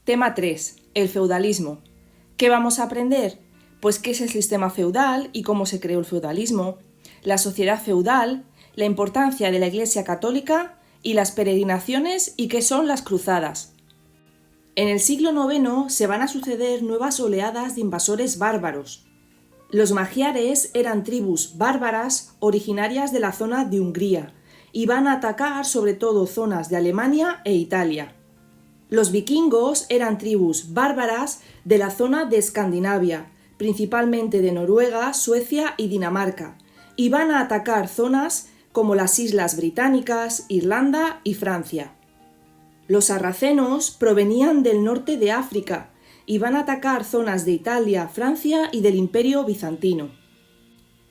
Tema 3. El feudalismo. ¿Qué vamos a aprender? Pues qué es el sistema feudal y cómo se creó el feudalismo, la sociedad feudal, la importancia de la Iglesia católica y las peregrinaciones y qué son las cruzadas. En el siglo IX se van a suceder nuevas oleadas de invasores bárbaros. Los magiares eran tribus bárbaras originarias de la zona de Hungría y van a atacar sobre todo zonas de Alemania e Italia. Los vikingos eran tribus bárbaras de la zona de Escandinavia, principalmente de Noruega, Suecia y Dinamarca, y van a atacar zonas como las Islas Británicas, Irlanda y Francia. Los sarracenos provenían del norte de África y van a atacar zonas de Italia, Francia y del Imperio Bizantino.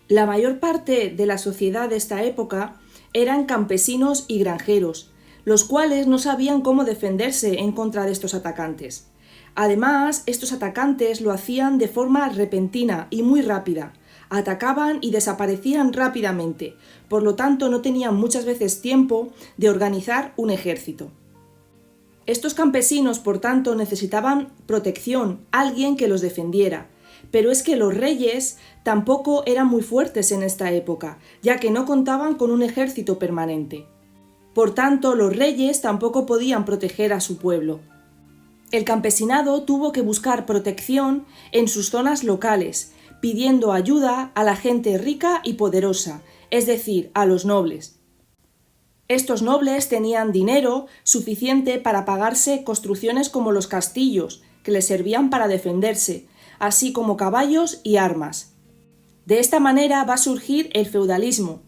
La mayor parte de la sociedad de esta época eran campesinos y granjeros, los cuales no sabían cómo defenderse en contra de estos atacantes. Además, estos atacantes lo hacían de forma repentina y muy rápida. Atacaban y desaparecían rápidamente, por lo tanto no tenían muchas veces tiempo de organizar un ejército. Estos campesinos, por tanto, necesitaban protección, alguien que los defendiera. Pero es que los reyes tampoco eran muy fuertes en esta época, ya que no contaban con un ejército permanente. Por tanto, los reyes tampoco podían proteger a su pueblo. El campesinado tuvo que buscar protección en sus zonas locales, pidiendo ayuda a la gente rica y poderosa, es decir, a los nobles. Estos nobles tenían dinero suficiente para pagarse construcciones como los castillos, que les servían para defenderse, así como caballos y armas. De esta manera va a surgir el feudalismo.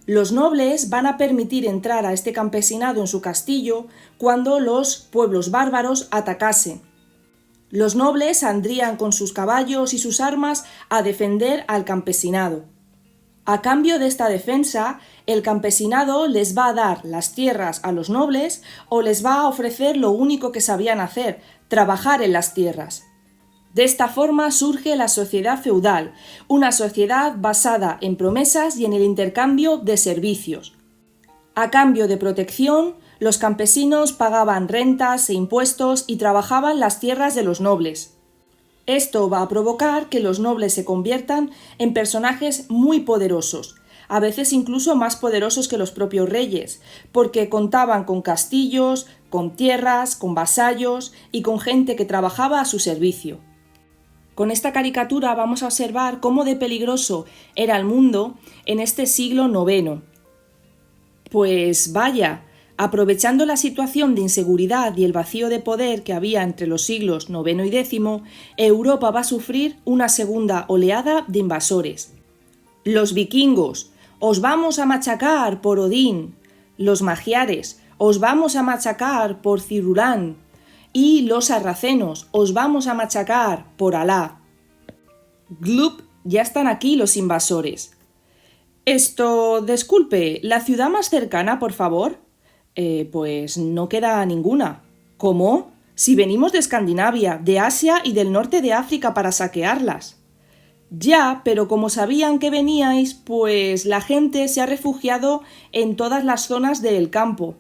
Los nobles van a permitir entrar a este campesinado en su castillo cuando los pueblos bárbaros atacasen. Los nobles saldrían con sus caballos y sus armas a defender al campesinado. A cambio de esta defensa, el campesinado les va a dar las tierras a los nobles o les va a ofrecer lo único que sabían hacer, trabajar en las tierras. De esta forma surge la sociedad feudal, una sociedad basada en promesas y en el intercambio de servicios. A cambio de protección, los campesinos pagaban rentas e impuestos y trabajaban las tierras de los nobles. Esto va a provocar que los nobles se conviertan en personajes muy poderosos, a veces incluso más poderosos que los propios reyes, porque contaban con castillos, con tierras, con vasallos y con gente que trabajaba a su servicio. Con esta caricatura vamos a observar cómo de peligroso era el mundo en este siglo IX. Pues vaya, aprovechando la situación de inseguridad y el vacío de poder que había entre los siglos IX y X, Europa va a sufrir una segunda oleada de invasores. Los vikingos, os vamos a machacar por Odín. Los magiares, os vamos a machacar por Cirulán. Y los sarracenos, os vamos a machacar por Alá. Glup, ya están aquí los invasores. Disculpe, ¿la ciudad más cercana, por favor? Pues no queda ninguna. ¿Cómo? Si venimos de Escandinavia, de Asia y del norte de África para saquearlas. Ya, pero como sabían que veníais, pues la gente se ha refugiado en todas las zonas del campo.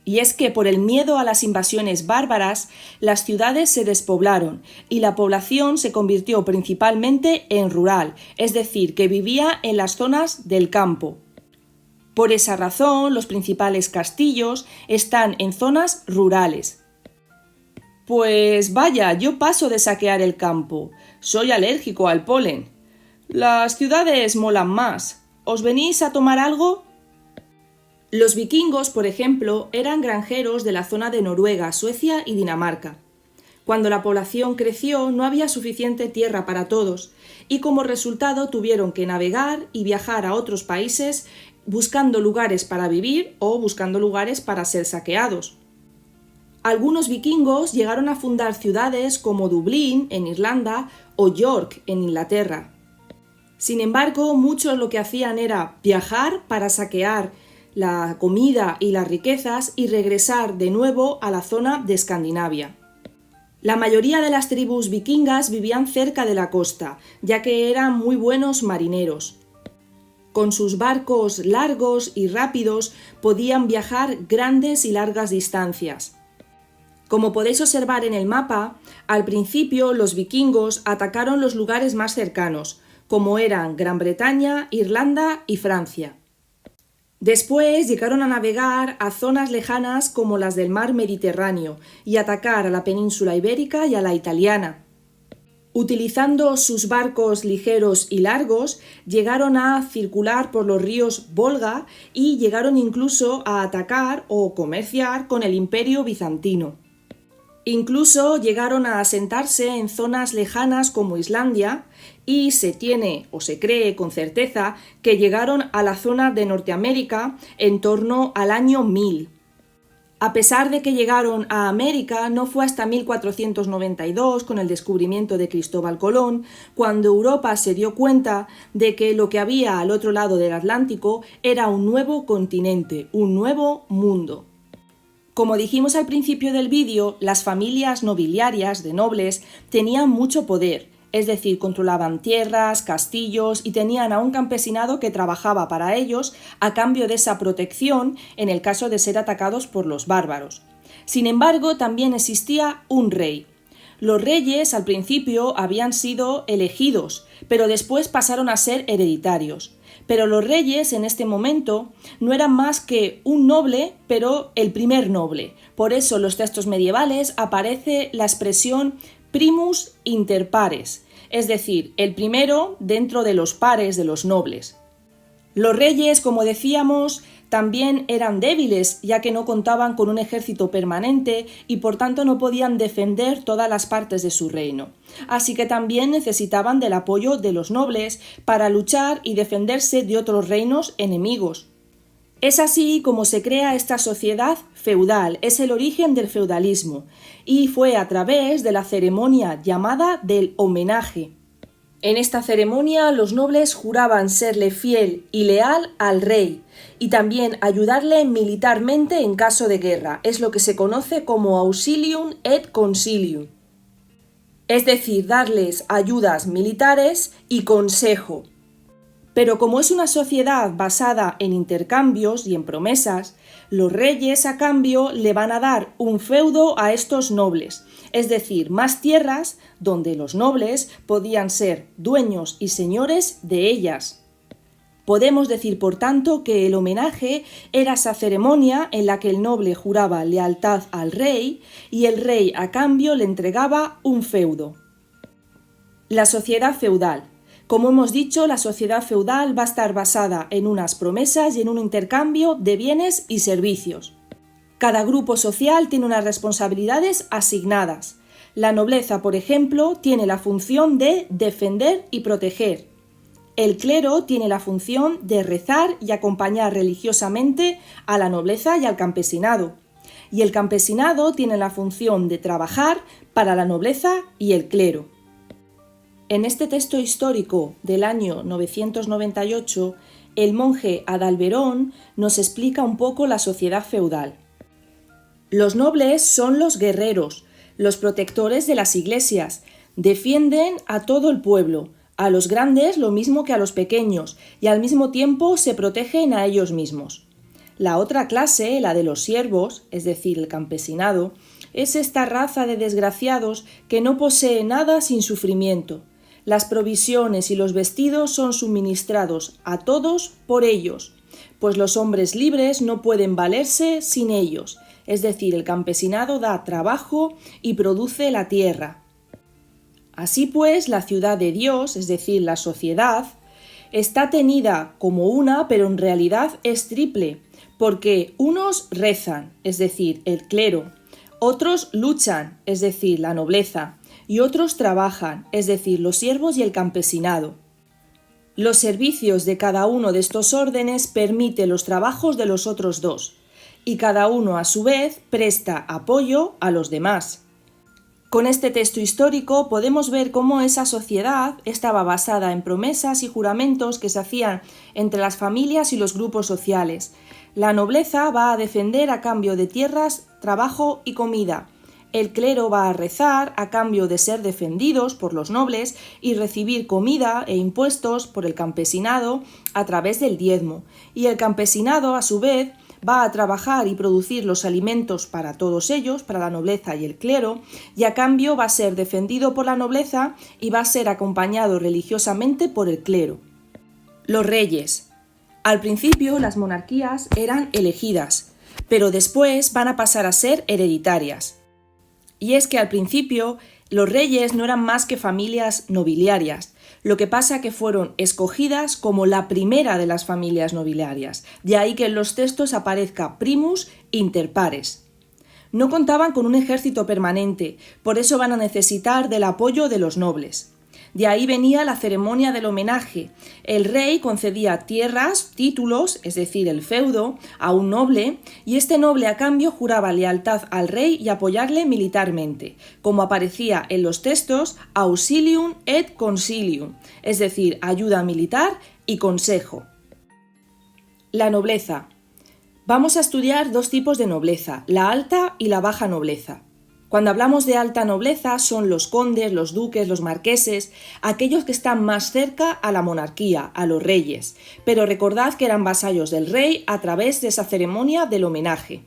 Y es que por el miedo a las invasiones bárbaras, las ciudades se despoblaron y la población se convirtió principalmente en rural, es decir, que vivía en las zonas del campo. Por esa razón, los principales castillos están en zonas rurales. Pues vaya, yo paso de saquear el campo. Soy alérgico al polen. Las ciudades molan más. ¿Os venís a tomar algo? Los vikingos, por ejemplo, eran granjeros de la zona de Noruega, Suecia y Dinamarca. Cuando la población creció, no había suficiente tierra para todos, y como resultado tuvieron que navegar y viajar a otros países buscando lugares para vivir o buscando lugares para ser saqueados. Algunos vikingos llegaron a fundar ciudades como Dublín, en Irlanda, o York, en Inglaterra. Sin embargo, muchos lo que hacían era viajar para saquear la comida y las riquezas y regresar de nuevo a la zona de Escandinavia. La mayoría de las tribus vikingas vivían cerca de la costa, ya que eran muy buenos marineros. Con sus barcos largos y rápidos podían viajar grandes y largas distancias. Como podéis observar en el mapa, al principio los vikingos atacaron los lugares más cercanos, como eran Gran Bretaña, Irlanda y Francia. Después llegaron a navegar a zonas lejanas como las del mar Mediterráneo y atacar a la península ibérica y a la italiana. Utilizando sus barcos ligeros y largos, llegaron a circular por los ríos Volga y llegaron incluso a atacar o comerciar con el Imperio bizantino. Incluso llegaron a asentarse en zonas lejanas como Islandia y se tiene o se cree con certeza que llegaron a la zona de Norteamérica en torno al año 1000. A pesar de que llegaron a América, no fue hasta 1492, con el descubrimiento de Cristóbal Colón, cuando Europa se dio cuenta de que lo que había al otro lado del Atlántico era un nuevo continente, un nuevo mundo. Como dijimos al principio del vídeo, las familias nobiliarias de nobles tenían mucho poder, es decir, controlaban tierras, castillos y tenían a un campesinado que trabajaba para ellos a cambio de esa protección en el caso de ser atacados por los bárbaros. Sin embargo, también existía un rey. Los reyes al principio habían sido elegidos, pero después pasaron a ser hereditarios. Pero los reyes en este momento no eran más que un noble, pero el primer noble. Por eso en los textos medievales aparece la expresión primus inter pares, es decir, el primero dentro de los pares de los nobles. Los reyes, como decíamos, también eran débiles, ya que no contaban con un ejército permanente y por tanto no podían defender todas las partes de su reino. Así que también necesitaban del apoyo de los nobles para luchar y defenderse de otros reinos enemigos. Es así como se crea esta sociedad feudal, es el origen del feudalismo, y fue a través de la ceremonia llamada del homenaje. En esta ceremonia los nobles juraban serle fiel y leal al rey y también ayudarle militarmente en caso de guerra. Es lo que se conoce como auxilium et consilium. Es decir, darles ayudas militares y consejo. Pero como es una sociedad basada en intercambios y en promesas, los reyes a cambio le van a dar un feudo a estos nobles, es decir, más tierras donde los nobles podían ser dueños y señores de ellas. Podemos decir, por tanto, que el homenaje era esa ceremonia en la que el noble juraba lealtad al rey y el rey a cambio le entregaba un feudo. La sociedad feudal. Como hemos dicho, la sociedad feudal va a estar basada en unas promesas y en un intercambio de bienes y servicios. Cada grupo social tiene unas responsabilidades asignadas. La nobleza, por ejemplo, tiene la función de defender y proteger. El clero tiene la función de rezar y acompañar religiosamente a la nobleza y al campesinado. Y el campesinado tiene la función de trabajar para la nobleza y el clero. En este texto histórico del año 998, el monje Adalberón nos explica un poco la sociedad feudal. Los nobles son los guerreros, los protectores de las iglesias, defienden a todo el pueblo, a los grandes lo mismo que a los pequeños, y al mismo tiempo se protegen a ellos mismos. La otra clase, la de los siervos, es decir, el campesinado, es esta raza de desgraciados que no posee nada sin sufrimiento. Las provisiones y los vestidos son suministrados a todos por ellos, pues los hombres libres no pueden valerse sin ellos, es decir, el campesinado da trabajo y produce la tierra. Así pues, la ciudad de Dios, es decir, la sociedad, está tenida como una, pero en realidad es triple, porque unos rezan, es decir, el clero, otros luchan, es decir, la nobleza, y otros trabajan, es decir, los siervos y el campesinado. Los servicios de cada uno de estos órdenes permiten los trabajos de los otros dos, y cada uno a su vez presta apoyo a los demás. Con este texto histórico podemos ver cómo esa sociedad estaba basada en promesas y juramentos que se hacían entre las familias y los grupos sociales. La nobleza va a defender a cambio de tierras, trabajo y comida. El clero va a rezar a cambio de ser defendidos por los nobles y recibir comida e impuestos por el campesinado a través del diezmo. Y el campesinado, a su vez, va a trabajar y producir los alimentos para todos ellos, para la nobleza y el clero, y a cambio va a ser defendido por la nobleza y va a ser acompañado religiosamente por el clero. Los reyes. Al principio las monarquías eran elegidas, pero después van a pasar a ser hereditarias. Y es que al principio los reyes no eran más que familias nobiliarias, lo que pasa que fueron escogidas como la primera de las familias nobiliarias, de ahí que en los textos aparezca primus inter pares. No contaban con un ejército permanente, por eso van a necesitar del apoyo de los nobles. De ahí venía la ceremonia del homenaje. El rey concedía tierras, títulos, es decir, el feudo, a un noble, y este noble a cambio juraba lealtad al rey y apoyarle militarmente, como aparecía en los textos auxilium et consilium, es decir, ayuda militar y consejo. La nobleza. Vamos a estudiar dos tipos de nobleza, la alta y la baja nobleza. Cuando hablamos de alta nobleza son los condes, los duques, los marqueses, aquellos que están más cerca a la monarquía, a los reyes, pero recordad que eran vasallos del rey a través de esa ceremonia del homenaje.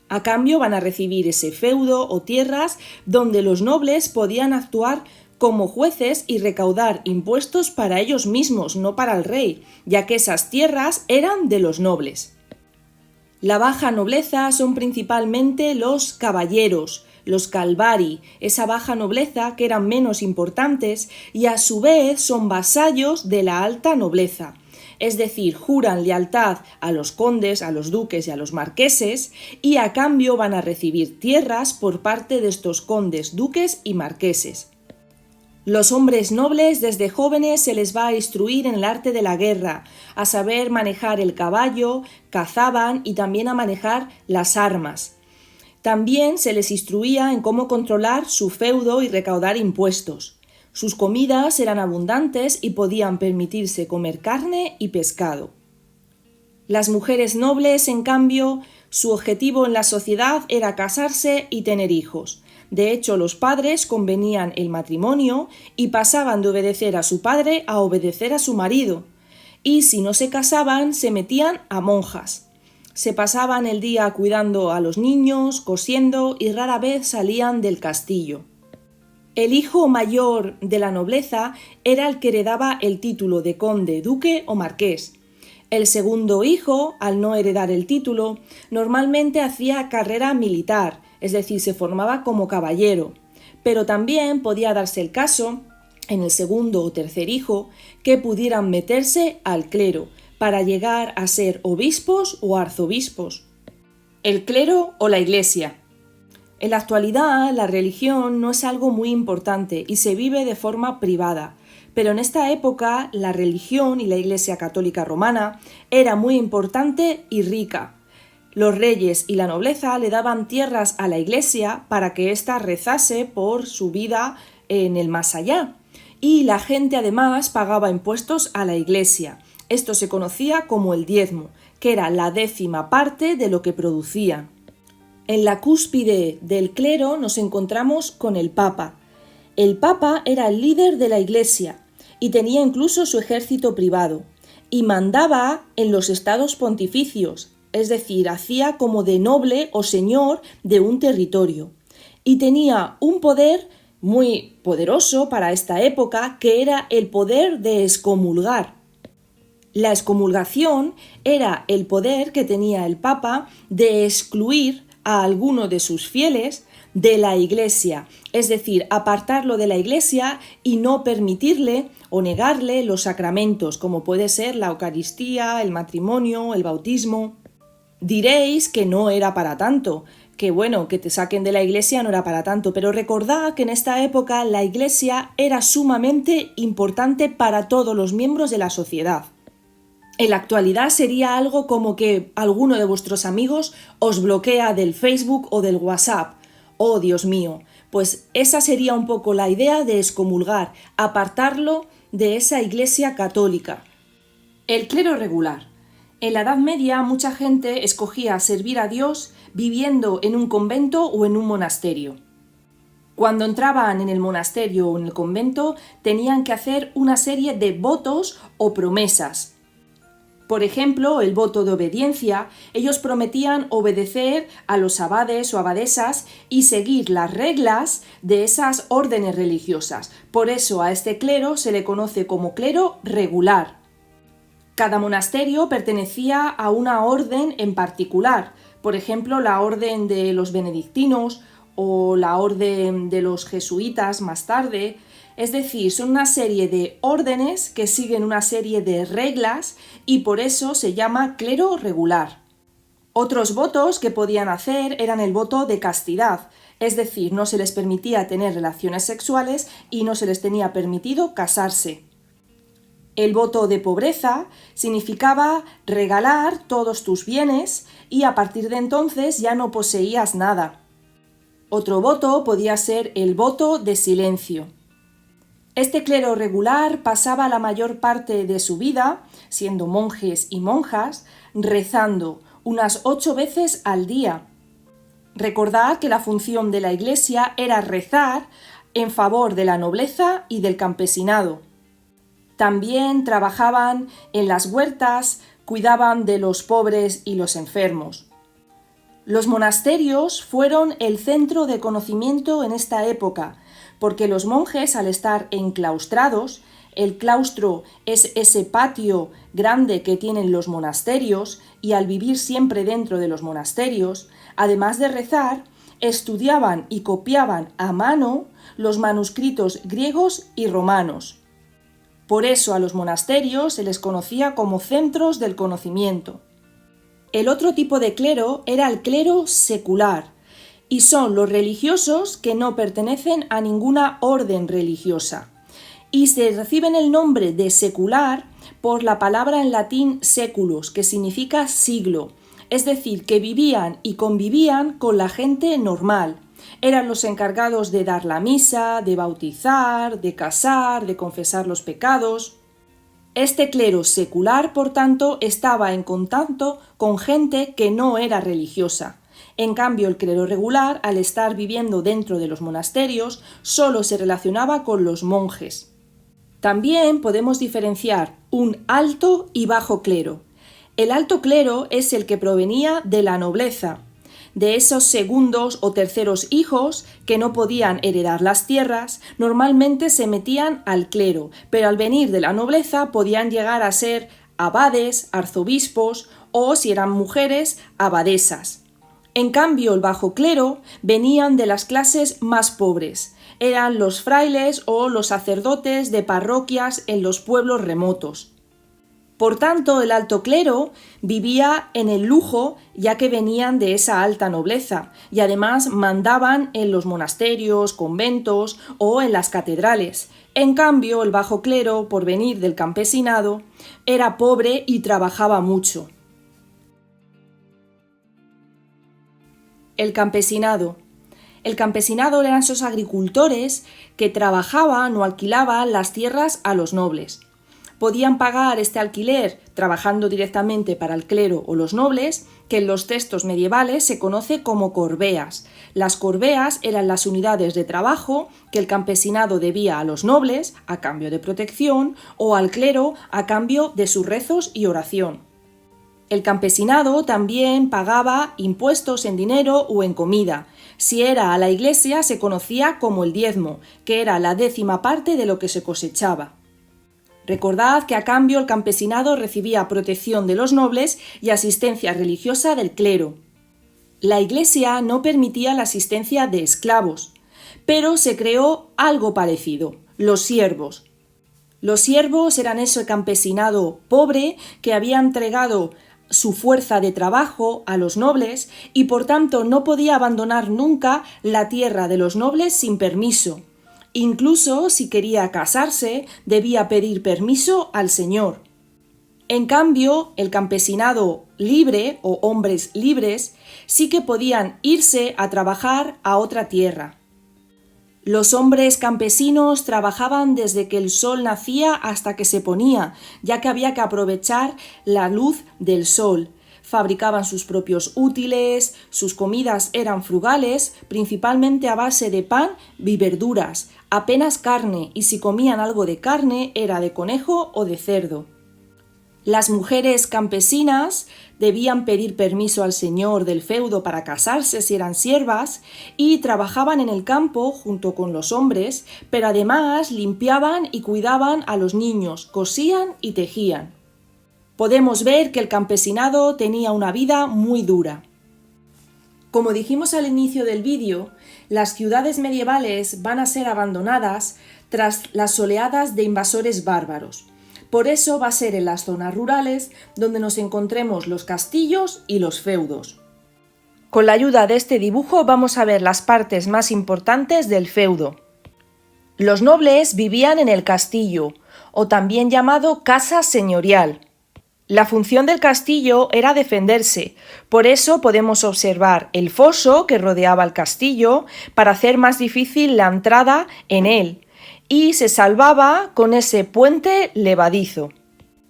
A cambio van a recibir ese feudo o tierras donde los nobles podían actuar como jueces y recaudar impuestos para ellos mismos, no para el rey, ya que esas tierras eran de los nobles. La baja nobleza son principalmente los caballeros, los calvari, esa baja nobleza que eran menos importantes y a su vez son vasallos de la alta nobleza. Es decir, juran lealtad a los condes, a los duques y a los marqueses y a cambio van a recibir tierras por parte de estos condes, duques y marqueses. Los hombres nobles desde jóvenes se les va a instruir en el arte de la guerra, a saber manejar el caballo, cazaban y también a manejar las armas. También se les instruía en cómo controlar su feudo y recaudar impuestos. Sus comidas eran abundantes y podían permitirse comer carne y pescado. Las mujeres nobles, en cambio, su objetivo en la sociedad era casarse y tener hijos. De hecho, los padres convenían el matrimonio y pasaban de obedecer a su padre a obedecer a su marido. Y si no se casaban, se metían a monjas. Se pasaban el día cuidando a los niños, cosiendo y rara vez salían del castillo. El hijo mayor de la nobleza era el que heredaba el título de conde, duque o marqués. El segundo hijo, al no heredar el título, normalmente hacía carrera militar, es decir, se formaba como caballero, pero también podía darse el caso, en el segundo o tercer hijo, que pudieran meterse al clero, para llegar a ser obispos o arzobispos. El clero o la iglesia. En la actualidad, la religión no es algo muy importante y se vive de forma privada, pero en esta época la religión y la Iglesia Católica Romana era muy importante y rica. Los reyes y la nobleza le daban tierras a la iglesia para que ésta rezase por su vida en el más allá, y la gente además pagaba impuestos a la iglesia. Esto se conocía como el diezmo, que era la 10ª parte de lo que producían. En la cúspide del clero nos encontramos con el Papa. El Papa era el líder de la Iglesia y tenía incluso su ejército privado y mandaba en los estados pontificios, es decir, hacía como de noble o señor de un territorio y tenía un poder muy poderoso para esta época que era el poder de excomulgar. La excomulgación era el poder que tenía el Papa de excluir a alguno de sus fieles de la Iglesia, es decir, apartarlo de la Iglesia y no permitirle o negarle los sacramentos, como puede ser la Eucaristía, el matrimonio, el bautismo. Diréis que no era para tanto, que bueno, que te saquen de la Iglesia no era para tanto, pero recordad que en esta época la Iglesia era sumamente importante para todos los miembros de la sociedad. En la actualidad sería algo como que alguno de vuestros amigos os bloquea del Facebook o del WhatsApp. ¡Oh, Dios mío! Pues esa sería un poco la idea de excomulgar, apartarlo de esa Iglesia católica. El clero regular. En la Edad Media mucha gente escogía servir a Dios viviendo en un convento o en un monasterio. Cuando entraban en el monasterio o en el convento tenían que hacer una serie de votos o promesas. Por ejemplo, el voto de obediencia, ellos prometían obedecer a los abades o abadesas y seguir las reglas de esas órdenes religiosas. Por eso a este clero se le conoce como clero regular. Cada monasterio pertenecía a una orden en particular, por ejemplo, la orden de los benedictinos o la orden de los jesuitas más tarde. Es decir, son una serie de órdenes que siguen una serie de reglas y por eso se llama clero regular. Otros votos que podían hacer eran el voto de castidad, es decir, no se les permitía tener relaciones sexuales y no se les tenía permitido casarse. El voto de pobreza significaba regalar todos tus bienes y a partir de entonces ya no poseías nada. Otro voto podía ser el voto de silencio. Este clero regular pasaba la mayor parte de su vida, siendo monjes y monjas, rezando unas 8 veces al día. Recordad que la función de la Iglesia era rezar en favor de la nobleza y del campesinado. También trabajaban en las huertas, cuidaban de los pobres y los enfermos. Los monasterios fueron el centro de conocimiento en esta época, porque los monjes, al estar enclaustrados, el claustro es ese patio grande que tienen los monasterios, y al vivir siempre dentro de los monasterios, además de rezar, estudiaban y copiaban a mano los manuscritos griegos y romanos. Por eso a los monasterios se les conocía como centros del conocimiento. El otro tipo de clero era el clero secular, y son los religiosos que no pertenecen a ninguna orden religiosa, y se reciben el nombre de secular por la palabra en latín seculus, que significa siglo, es decir, que vivían y convivían con la gente normal. Eran los encargados de dar la misa, de bautizar, de casar, de confesar los pecados. Este clero secular, por tanto, estaba en contacto con gente que no era religiosa. En cambio, el clero regular, al estar viviendo dentro de los monasterios, solo se relacionaba con los monjes. También podemos diferenciar un alto y bajo clero. El alto clero es el que provenía de la nobleza, de esos segundos o terceros hijos que no podían heredar las tierras, normalmente se metían al clero, pero al venir de la nobleza podían llegar a ser abades, arzobispos o, si eran mujeres, abadesas. En cambio, el bajo clero venían de las clases más pobres, eran los frailes o los sacerdotes de parroquias en los pueblos remotos. Por tanto, el alto clero vivía en el lujo, ya que venían de esa alta nobleza, y además mandaban en los monasterios, conventos o en las catedrales. En cambio, el bajo clero, por venir del campesinado, era pobre y trabajaba mucho. El campesinado. El campesinado eran esos agricultores que trabajaban o alquilaban las tierras a los nobles. Podían pagar este alquiler trabajando directamente para el clero o los nobles, que en los textos medievales se conoce como corveas. Las corveas eran las unidades de trabajo que el campesinado debía a los nobles a cambio de protección o al clero a cambio de sus rezos y oración. El campesinado también pagaba impuestos en dinero o en comida. Si era a la iglesia se conocía como el diezmo, que era la 10ª parte de lo que se cosechaba. Recordad que a cambio el campesinado recibía protección de los nobles y asistencia religiosa del clero. La Iglesia no permitía la asistencia de esclavos, pero se creó algo parecido, los siervos. Los siervos eran ese campesinado pobre que había entregado su fuerza de trabajo a los nobles y por tanto no podía abandonar nunca la tierra de los nobles sin permiso. Incluso si quería casarse, debía pedir permiso al señor. En cambio, el campesinado libre o hombres libres sí que podían irse a trabajar a otra tierra. Los hombres campesinos trabajaban desde que el sol nacía hasta que se ponía, ya que había que aprovechar la luz del sol. Fabricaban sus propios útiles, sus comidas eran frugales, principalmente a base de pan y verduras, apenas carne, y si comían algo de carne era de conejo o de cerdo. Las mujeres campesinas debían pedir permiso al señor del feudo para casarse si eran siervas y trabajaban en el campo junto con los hombres, pero además limpiaban y cuidaban a los niños, cosían y tejían. Podemos ver que el campesinado tenía una vida muy dura. Como dijimos al inicio del vídeo, las ciudades medievales van a ser abandonadas tras las oleadas de invasores bárbaros. Por eso va a ser en las zonas rurales donde nos encontremos los castillos y los feudos. Con la ayuda de este dibujo vamos a ver las partes más importantes del feudo. Los nobles vivían en el castillo, o también llamado casa señorial. La función del castillo era defenderse, por eso podemos observar el foso que rodeaba el castillo para hacer más difícil la entrada en él, y se salvaba con ese puente levadizo.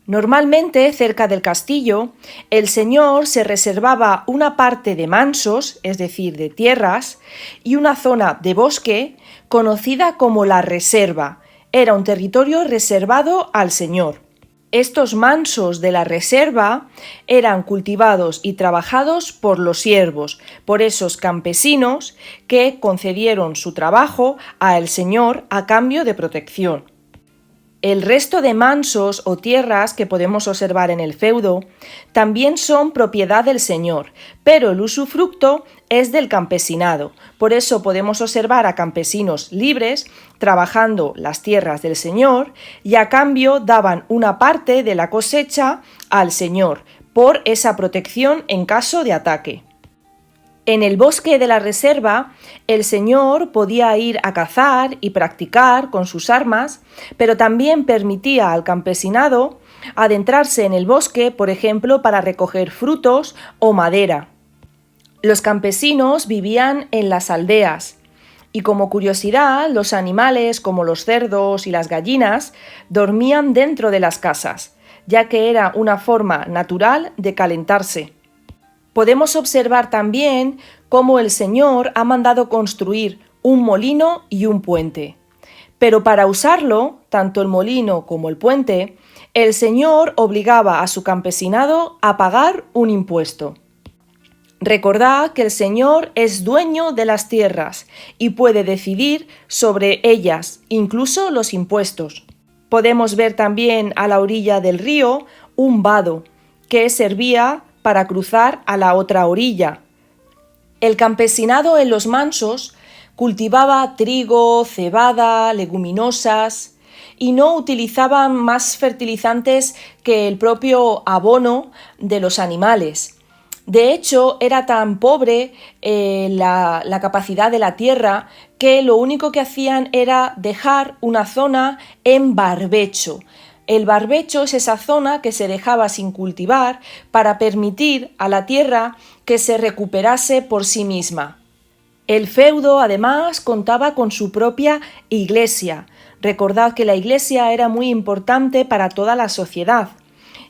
Normalmente, cerca del castillo, el señor se reservaba una parte de mansos, es decir, de tierras, y una zona de bosque conocida como la reserva. Era un territorio reservado al señor. Estos mansos de la reserva eran cultivados y trabajados por los siervos, por esos campesinos que concedieron su trabajo al señor a cambio de protección. El resto de mansos o tierras que podemos observar en el feudo también son propiedad del señor, pero el usufructo es del campesinado. Por eso podemos observar a campesinos libres trabajando las tierras del señor y a cambio daban una parte de la cosecha al señor por esa protección en caso de ataque. En el bosque de la reserva, el señor podía ir a cazar y practicar con sus armas, pero también permitía al campesinado adentrarse en el bosque, por ejemplo, para recoger frutos o madera. Los campesinos vivían en las aldeas y, como curiosidad, los animales como los cerdos y las gallinas dormían dentro de las casas, ya que era una forma natural de calentarse. Podemos observar también cómo el señor ha mandado construir un molino y un puente. Pero para usarlo, tanto el molino como el puente, el señor obligaba a su campesinado a pagar un impuesto. Recordad que el señor es dueño de las tierras y puede decidir sobre ellas, incluso los impuestos. Podemos ver también a la orilla del río un vado, que servía para cruzar a la otra orilla. El campesinado en los mansos cultivaba trigo, cebada, leguminosas y no utilizaban más fertilizantes que el propio abono de los animales. De hecho, era tan pobre la capacidad de la tierra que lo único que hacían era dejar una zona en barbecho. El barbecho es esa zona que se dejaba sin cultivar para permitir a la tierra que se recuperase por sí misma. El feudo, además, contaba con su propia iglesia. Recordad que la iglesia era muy importante para toda la sociedad.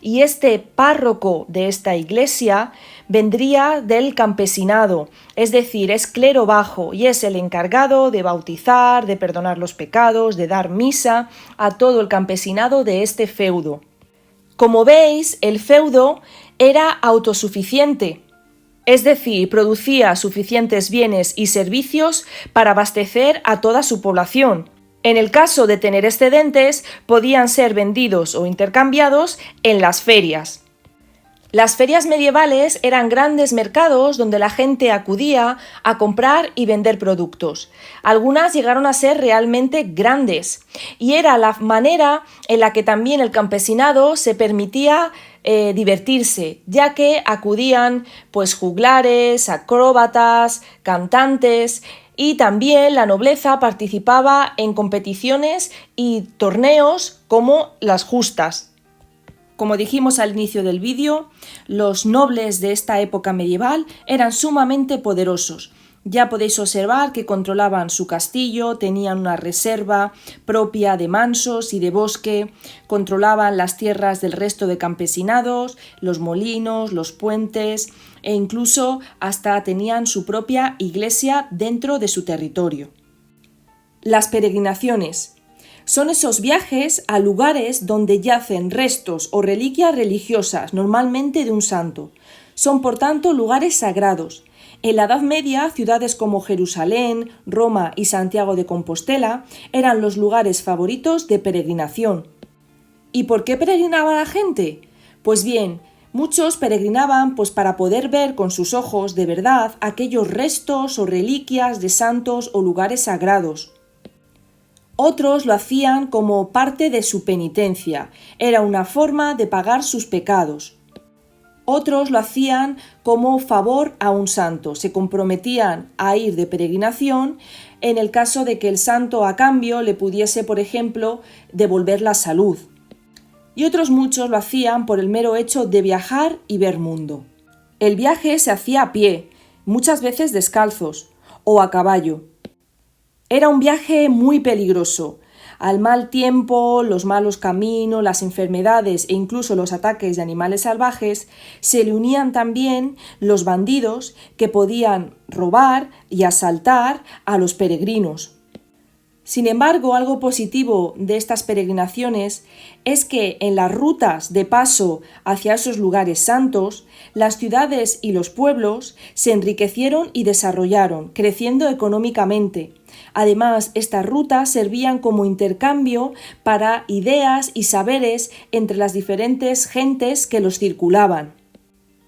Y este párroco de esta iglesia vendría del campesinado, es decir, es clero bajo y es el encargado de bautizar, de perdonar los pecados, de dar misa a todo el campesinado de este feudo. Como veis, el feudo era autosuficiente, es decir, producía suficientes bienes y servicios para abastecer a toda su población. En el caso de tener excedentes, podían ser vendidos o intercambiados en las ferias. Las ferias medievales eran grandes mercados donde la gente acudía a comprar y vender productos. Algunas llegaron a ser realmente grandes y era la manera en la que también el campesinado se permitía divertirse, ya que acudían juglares, acróbatas, cantantes. Y también la nobleza participaba en competiciones y torneos como las justas. Como dijimos al inicio del vídeo, los nobles de esta época medieval eran sumamente poderosos. Ya podéis observar que controlaban su castillo, tenían una reserva propia de mansos y de bosque, controlaban las tierras del resto de campesinados, los molinos, los puentes e incluso hasta tenían su propia iglesia dentro de su territorio. Las peregrinaciones. Son esos viajes a lugares donde yacen restos o reliquias religiosas, normalmente de un santo. Son, por tanto, lugares sagrados. En la Edad Media, ciudades como Jerusalén, Roma y Santiago de Compostela eran los lugares favoritos de peregrinación. ¿Y por qué peregrinaba la gente? Pues bien, muchos peregrinaban para poder ver con sus ojos de verdad aquellos restos o reliquias de santos o lugares sagrados. Otros lo hacían como parte de su penitencia, era una forma de pagar sus pecados. Otros lo hacían como favor a un santo, se comprometían a ir de peregrinación en el caso de que el santo a cambio le pudiese, por ejemplo, devolver la salud. Y otros muchos lo hacían por el mero hecho de viajar y ver mundo. El viaje se hacía a pie, muchas veces descalzos, o a caballo. Era un viaje muy peligroso. Al mal tiempo, los malos caminos, las enfermedades e incluso los ataques de animales salvajes, se le unían también los bandidos que podían robar y asaltar a los peregrinos. Sin embargo, algo positivo de estas peregrinaciones es que en las rutas de paso hacia esos lugares santos, las ciudades y los pueblos se enriquecieron y desarrollaron, creciendo económicamente. Además, estas rutas servían como intercambio para ideas y saberes entre las diferentes gentes que los circulaban.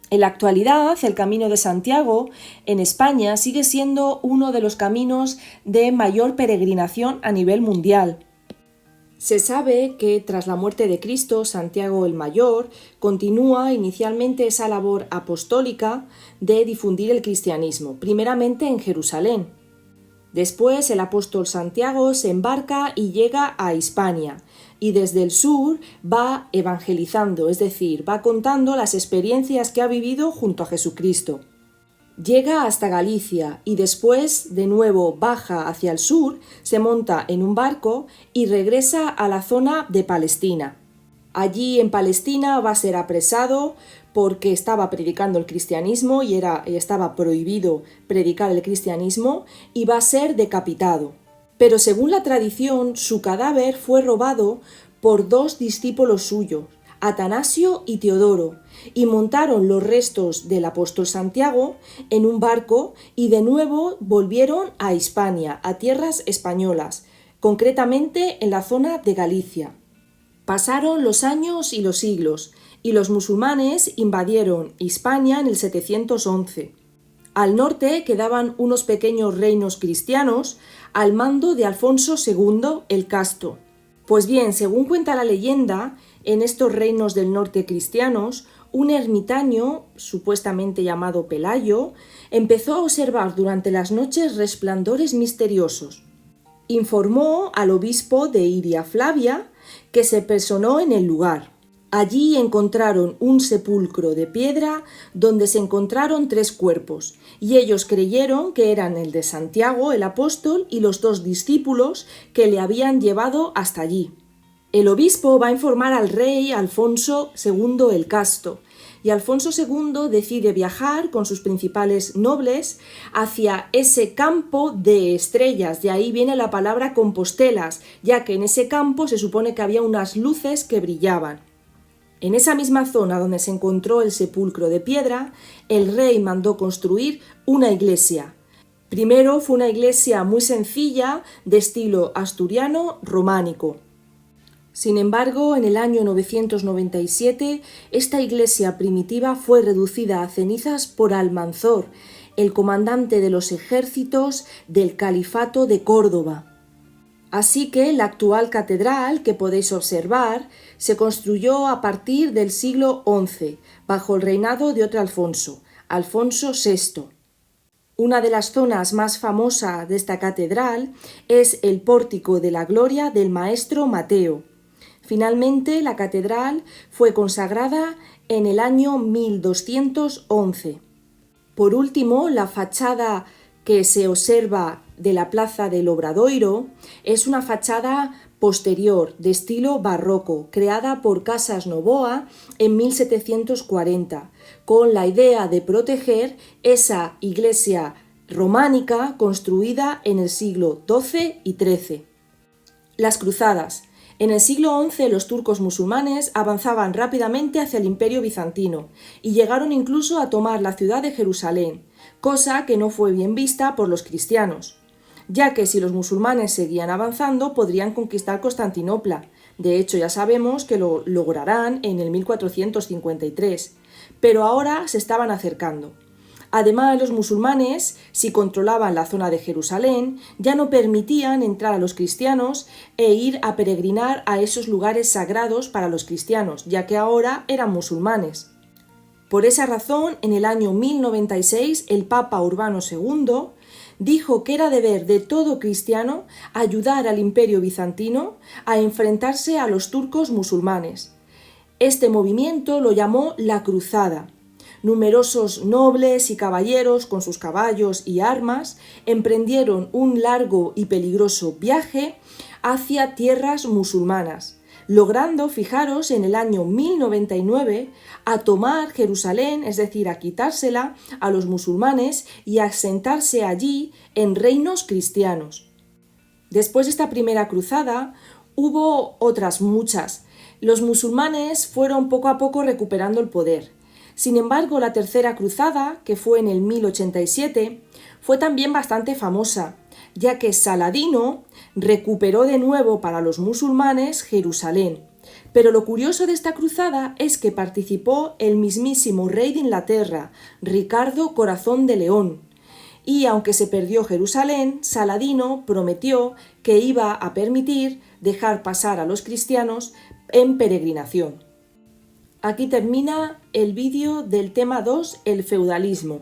En la actualidad, el Camino de Santiago en España sigue siendo uno de los caminos de mayor peregrinación a nivel mundial. Se sabe que tras la muerte de Cristo, Santiago el Mayor continúa inicialmente esa labor apostólica de difundir el cristianismo, primeramente en Jerusalén. Después el apóstol Santiago se embarca y llega a Hispania y desde el sur va evangelizando, es decir, va contando las experiencias que ha vivido junto a Jesucristo. Llega hasta Galicia y después de nuevo baja hacia el sur, se monta en un barco y regresa a la zona de Palestina. Allí en Palestina va a ser apresado porque estaba predicando el cristianismo y estaba prohibido predicar el cristianismo y va a ser decapitado. Pero según la tradición, su cadáver fue robado por dos discípulos suyos, Atanasio y Teodoro, y montaron los restos del apóstol Santiago en un barco y de nuevo volvieron a Hispania, a tierras españolas, concretamente en la zona de Galicia. Pasaron los años y los siglos, y los musulmanes invadieron Hispania en el 711. Al norte quedaban unos pequeños reinos cristianos al mando de Alfonso II el Casto. Pues bien, según cuenta la leyenda, en estos reinos del norte cristianos, un ermitaño, supuestamente llamado Pelayo, empezó a observar durante las noches resplandores misteriosos. Informó al obispo de Iria Flavia, que se personó en el lugar. Allí encontraron un sepulcro de piedra donde se encontraron 3 cuerpos, y ellos creyeron que eran el de Santiago, el apóstol, y los 2 discípulos que le habían llevado hasta allí. El obispo va a informar al rey Alfonso II el Casto, y Alfonso II decide viajar con sus principales nobles hacia ese campo de estrellas, de ahí viene la palabra Compostelas, ya que en ese campo se supone que había unas luces que brillaban. En esa misma zona donde se encontró el sepulcro de piedra, el rey mandó construir una iglesia. Primero fue una iglesia muy sencilla, de estilo asturiano románico. Sin embargo, en el año 997, esta iglesia primitiva fue reducida a cenizas por Almanzor, el comandante de los ejércitos del Califato de Córdoba. Así que la actual catedral que podéis observar se construyó a partir del siglo XI, bajo el reinado de otro Alfonso, Alfonso VI. Una de las zonas más famosas de esta catedral es el Pórtico de la Gloria del Maestro Mateo. Finalmente, la catedral fue consagrada en el año 1211. Por último, la fachada que se observa de la Plaza del Obradoiro es una fachada posterior de estilo barroco, creada por Casas Novoa en 1740, con la idea de proteger esa iglesia románica construida en el siglo XII y XIII. Las cruzadas. En el siglo XI los turcos musulmanes avanzaban rápidamente hacia el Imperio bizantino y llegaron incluso a tomar la ciudad de Jerusalén, cosa que no fue bien vista por los cristianos, ya que si los musulmanes seguían avanzando podrían conquistar Constantinopla. De hecho, ya sabemos que lo lograrán en el 1453, pero ahora se estaban acercando. Además, los musulmanes, si controlaban la zona de Jerusalén, ya no permitían entrar a los cristianos e ir a peregrinar a esos lugares sagrados para los cristianos, ya que ahora eran musulmanes. Por esa razón, en el año 1096, el Papa Urbano II dijo que era deber de todo cristiano ayudar al Imperio bizantino a enfrentarse a los turcos musulmanes. Este movimiento lo llamó la Cruzada. Numerosos nobles y caballeros con sus caballos y armas emprendieron un largo y peligroso viaje hacia tierras musulmanas, logrando, fijaros, en el año 1099 a tomar Jerusalén, es decir, a quitársela a los musulmanes y a asentarse allí en reinos cristianos. Después de esta primera cruzada hubo otras muchas. Los musulmanes fueron poco a poco recuperando el poder. Sin embargo, la tercera cruzada, que fue en el 1087, fue también bastante famosa, ya que Saladino recuperó de nuevo para los musulmanes Jerusalén. Pero lo curioso de esta cruzada es que participó el mismísimo rey de Inglaterra, Ricardo Corazón de León. Y aunque se perdió Jerusalén, Saladino prometió que iba a permitir dejar pasar a los cristianos en peregrinación. Aquí termina el vídeo del tema 2, el feudalismo.